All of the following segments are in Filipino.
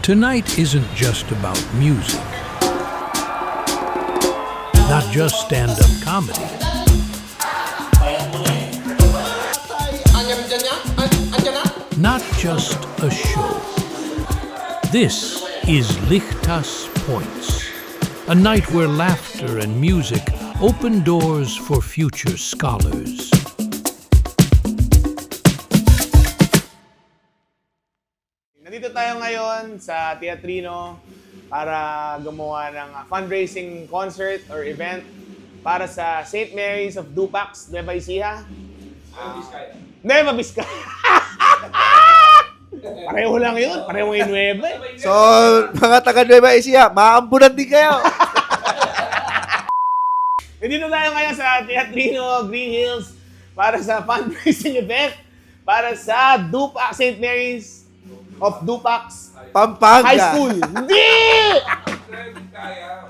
Tonight isn't just about music, not just stand-up comedy. Not just a show. This is Lichtas Points, a night where laughter and music open doors for future scholars. Nandito tayo ngayon sa Teatrino para gumawa ng fundraising concert or event para sa St. Mary's of Dupax, Nueva Ecija. Nueva Vizcaya. Pareho lang yun. Pareho yung Nueva. So, mga taga Nueva Ecija, maambunan din kayo. Nandito tayo ngayon sa Teatrino, Green Hills para sa fundraising event para sa Dupax, St. Mary's of Dupax Pampanga. High School. Hindi!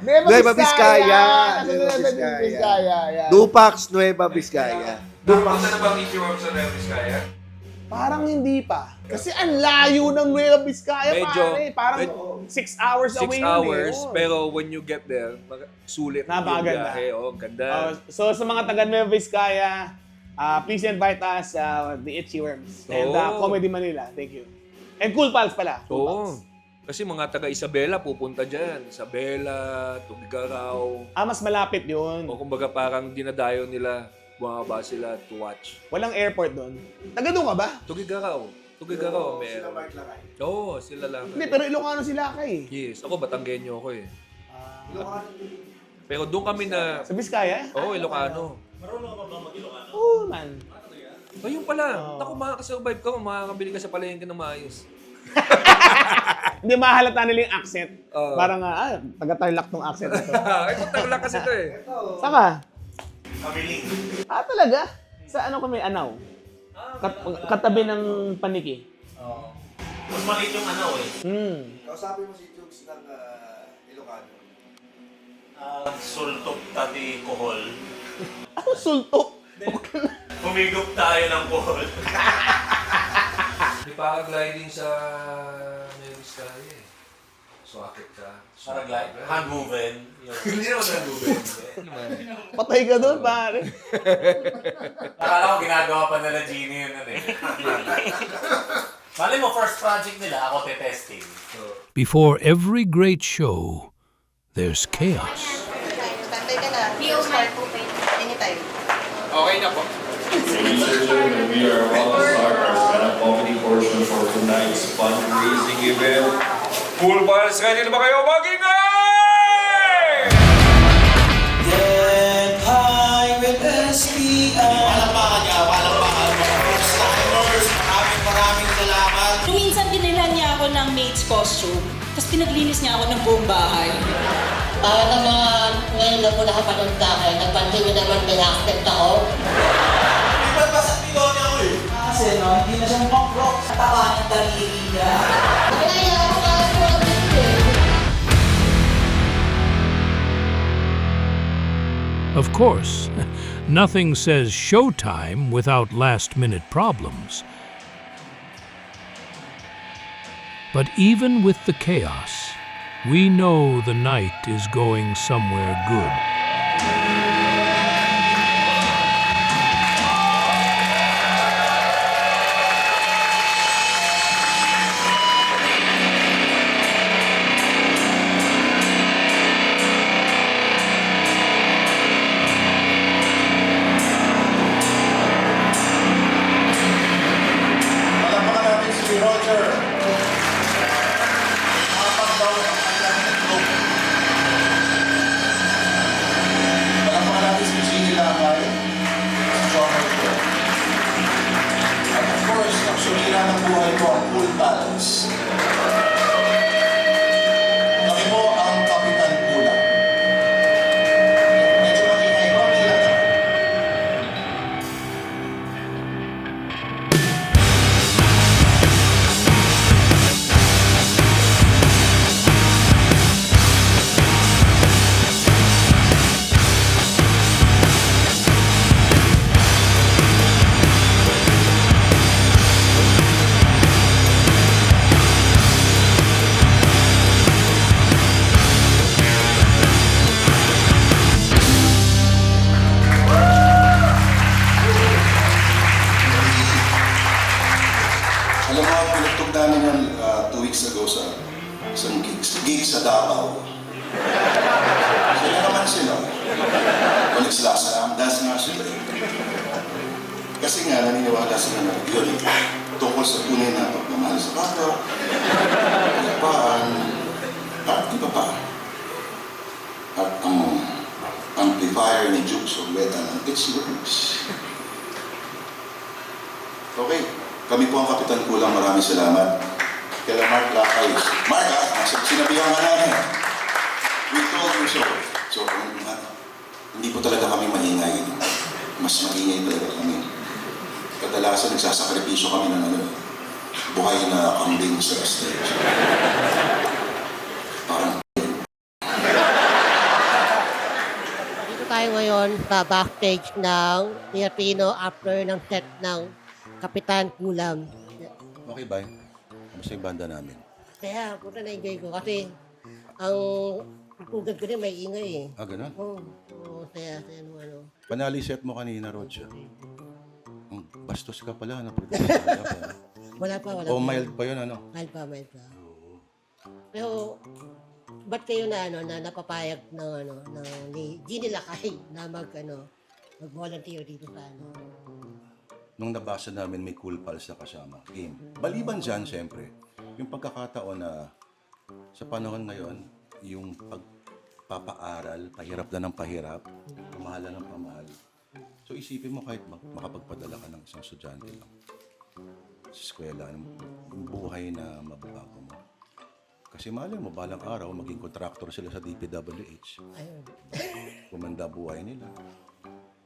Nueva Vizcaya. Nueva Vizcaya. Yan. Dupax, Nueva Vizcaya. Dupax na bang itiwag sa Nueva Vizcaya? Parang hindi pa. Kasi ang layo ng Nueva Vizcaya, Medyo- pare. Parang 6 hours 6 away hours, yun eh. pero when you get there, sulit yung Napakaganda. biyahe. Oh, ganda. So sa mga taga Nueva Vizcaya, please invite us, the Itchy Worms. And Comedy Manila. Thank you. And Cool Pals pala. Cool Pals. Kasi mga taga Isabela pupunta dyan. Isabela, Tugigaraw. Mas malapit yun. O kumbaga parang dinadayo nila, bumaba sila to watch. Walang airport doon. Taga doon ka ba? Tugigaraw. Tugigaraw, meron. Oo, sila lang. Hindi, pero Ilocano sila ka eh. Yes, ako Batanggenyo ako eh. Pero doon kami na... Sa Vizcaya? Oo, Ilocano. Oo, man. Ayun pala. Naku, makakasurvive ka, makakabili ka sa palengke ng maayos. Hindi mahalata nila yung accent. Oo. Parang, taga-tarlac tong accent na to. Ito tagla kasi ito eh. Saka? Talaga? Sa ano kami, Anaw? Katabi ng Paniki. Mas maliit yung ano eh. Kausapin mo si Jukes ng Ilocano. Sultok tati kohol. Ano sultok? Humigop tayo ng kohol. Di paragliding sa Nevis tayo eh. So, akit ka. Paraglide. Hand movement. Hindi naman nag-moving. Patay ka doon, pare. Akala ko ginagawa pa nila Genie yun eh. Mali mo, first project nila, ako te-testing. Before every great show, there's chaos. Tantay ka na. Start po kayo. Anytime. Okay na po. We are about to start our stand-up comedy portion for tonight's fundraising event. Cool Pals, ready na ba kayo mag-ingay? Get high with SPI. Palakpakan niya, palakpakan mga first-timers. Maraming salamat. Nung minsan dinilhan niya ako ng maid's costume, tapos pinaglinis niya ako ng buong bahay. Para naman, ngayon lang po nakapanood sa akin. Nagpansin naman na-accept ako. Iba't pa sa pilon niya ako eh. Kasi no, hindi na siya punk rock sa taba ng daliri niya. Kaya ako nga po ang Of course, nothing says showtime without last-minute problems. But even with the chaos, we know the night is going somewhere good. Palakpakan natin si Roger. Nakapag-down ang kanyang itlog. Palakpakan natin si Genie Lakay. Si John Marco. At of course, ang sulira ng buhay ko, ang Cool Pals. Kami po ang Kapitan Pula. Medyo makikay ko, hindi lang naman. weeks ago sa isang gig sa Davao. Kaya naman sila. Onyx Lasa, dance nga sila eh. Kasi nga, naniniwala sila na yun, tungkol sa tunay na pagmamahal sa bata, kalapaan, at iba pa. At ang amplifier ni Jukes Orbeta ng It's Yours. Okay, kami po ang Kapitan Kulang. Maraming salamat. Kaya Mark Lakay. Mark, sinabihan nga namin. We told you so. So, hindi po talaga kami maingay. Mas maingay talaga kami. Kadalasan nagsasakripisyo kami ng buhay na kambing sa stage. Parang Dito tayo ngayon sa backstage ng Teatrino after ng set ng Kapitan Kulam. okay, bye. Kamusta yung banda namin? Kaya, puta na-enjoy ko kasi ang pagpugad ko rin may ingay eh. Ah, ganun? Oo, saya nung ano. Panali set mo kanina, Roger. Bastos ka pala, na-produce ka pa. Wala pa. O mild pa yun, ano? Mild pa. Pero, ba't kayo na napapayag ni Ginny Lakay na mag-volunteer dito sa Nung nabasa namin may Cool Pals na kasama, game. Maliban dyan, siyempre, yung pagkakataon na sa panahon ngayon, yung pagpapaaral, pahirap na ng pahirap, pamahala ng pamahal. So isipin mo kahit makapagpadala ka ng isang estudyante lang sa eskwela, yung buhay na mababago mo. Kasi malay mo, balang araw, maging kontraktor sila sa DPWH. Ayun. Kumanda buhay nila.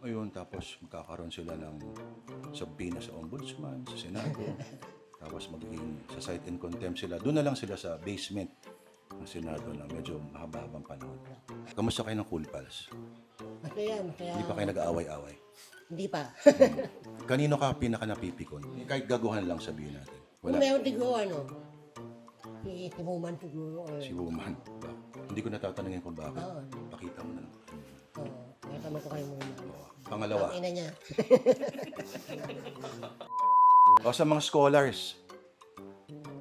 Ayun, tapos magkakaroon sila ng sabina sa ombudsman, sa Senado. Tapos magiging sa cite and contempt sila. Doon na lang sila sa basement ng Senado na medyo mahaba-habang panahon. Kamusta kayo ng Cool Pals? Masaya. Hindi pa kayo nag-aaway-away? Hindi pa. Kanino ka pinaka-napipikon? Kahit gaguhan lang sabihin natin. Kung meron siguro si Woman siguro. Si Woman. Hindi ko natatanungin kung bakit. Oo. Pakita mo na lang. Oo, kaya tama ko kayo muna. Pangalawa. Ang ina niya. O sa mga scholars,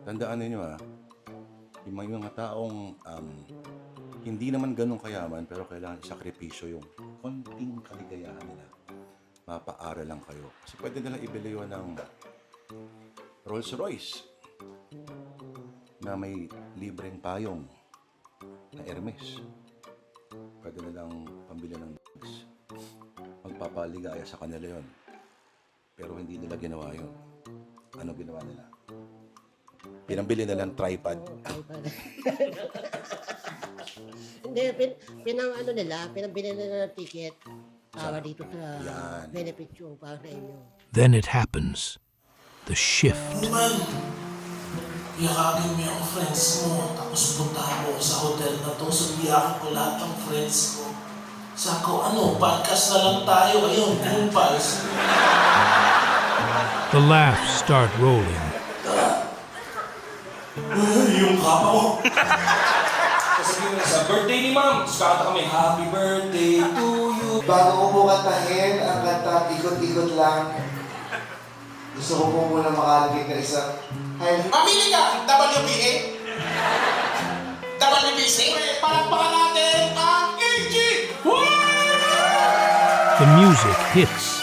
tandaan ninyo yung mga taong hindi naman ganun kayaman pero kailangan isakripisyo yung konting kaligayahan nila. Mapaaral lang kayo. Kasi pwede nilang ibili yun ng Rolls Royce na may libreng payong na Hermes. Pwede nilang pambili ng bags. Magpapaligaya sa kanila yon. Pero hindi nila ginawa yun. Ano ginawa nila? Pinambili nila ng tripod. Hindi, pinambili nila ng ticket para dito sa benefit show para sa inyo. Then it happens. The shift. Naman, yakagin mo yung friends mo, tapos puntahan mo sa hotel na to, subiyakin ko lahat ng friends ko. Sako, podcast na lang tayo, ayun, Cool Pals. The laughs start rolling. Yung kapa mo. Sasabihin na sa birthday ni ma'am, skata kami, happy birthday to you. Bago ko po kantahin ang kanta, ikot-ikot lang. Gusto ko po muna makalagay ka isang Mamili ka, WBA? WBC? Palakpakan natin ang AG! The music hits.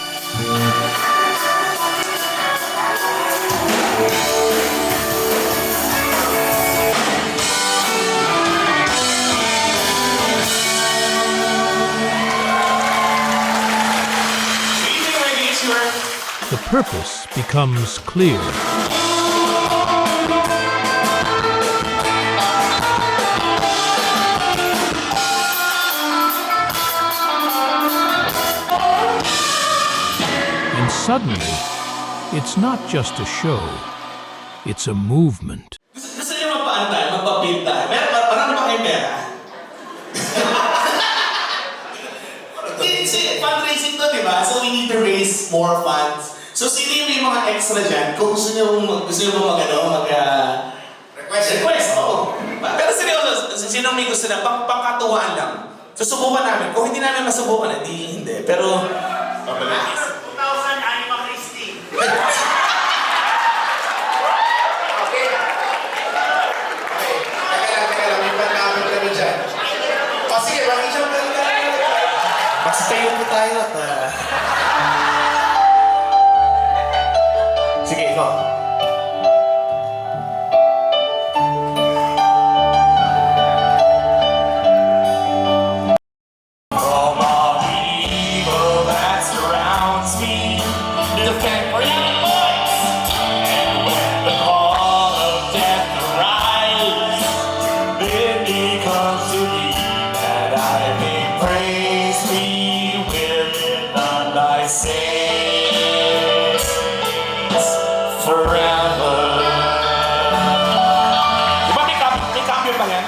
The purpose becomes clear. And suddenly, it's not just a show, it's a movement. Gusto niyo magpaantay, magpapinta. Marami ba kayong pera? Fundraising to, di ba? So we need to raise more funds. So sino yung may mga extra dyan? Kung gusto niyo request, oo. Pero seryoso, sino may gusto na, pangkatuwaan lang. Susubukan namin. Kung hindi namin masubukan, hindi. Pero, 2,000 Anima Christie. Sasayo po tayo at... Sige, ikaw. All the evil that surrounds me, defend freedom voice. And when the call of death arrives, bid me come to thee, that I may praise thee within thy saints forever. Di ba may cambio pa yan?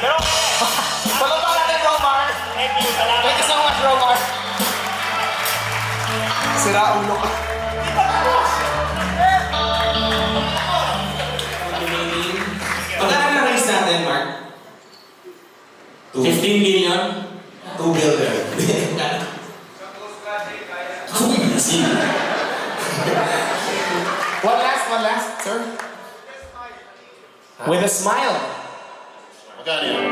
Pero, palunod natin, Romar. Thank you so much, Romar. Sira ulo ka. Magkano na raise natin, Mark? 15 million? 2 billion. One last, sir. With a smile. Magkano yan?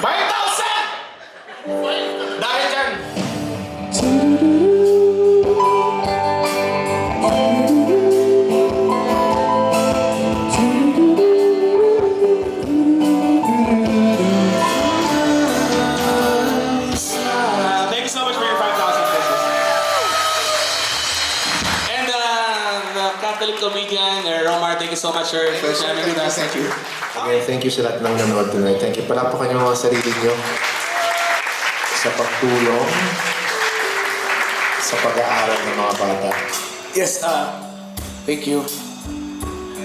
5,000! Dahil dyan. Thank you so much for your 5,000 pesos. And the Catholic comedian, Romar, thank you so much for sharing with us. Thank you. Okay, thank you sa lahat ng nanonood tonight. Thank you. Palapakan niyo mga sarili niyo sa pagtulong sa pag-aaral ng mga bata. Yes, thank you.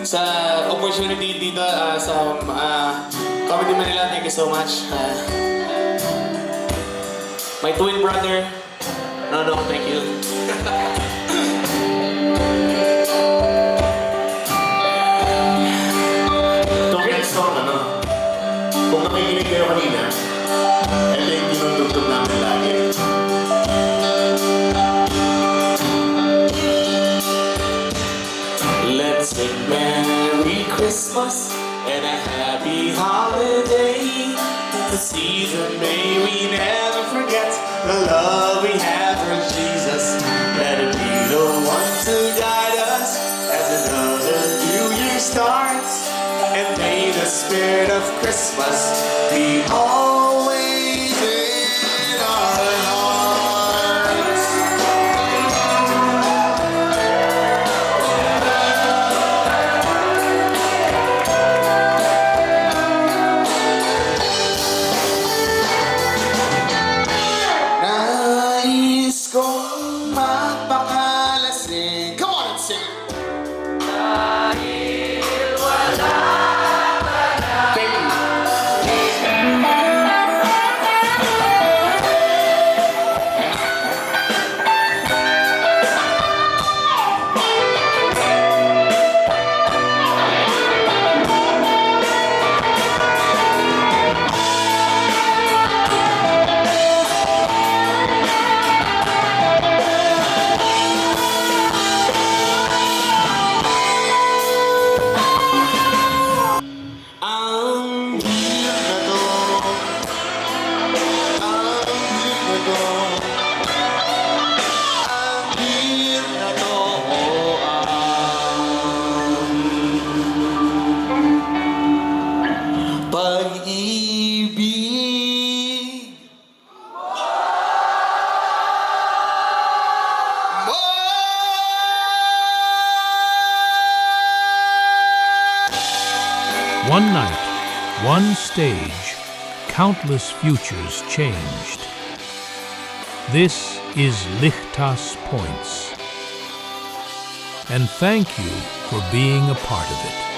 Sa opportunity dito sa Comedy Manila, thank you so much. My twin brother, no, thank you. Next song, kung nakikinig kayo kanina, ito yung tinutugtog namin lagi. Let's sing Merry Christmas and a Happy Holiday. The season may we never forget the love we have for Jesus. Let it be the one to guide us as another new year starts. And may the spirit of Christmas be always in our hearts. Nais kong mapakalasing. Come on and sing it. Pag-ibig One night, one stage, countless futures changed. This is Lichtas Points. And thank you for being a part of it.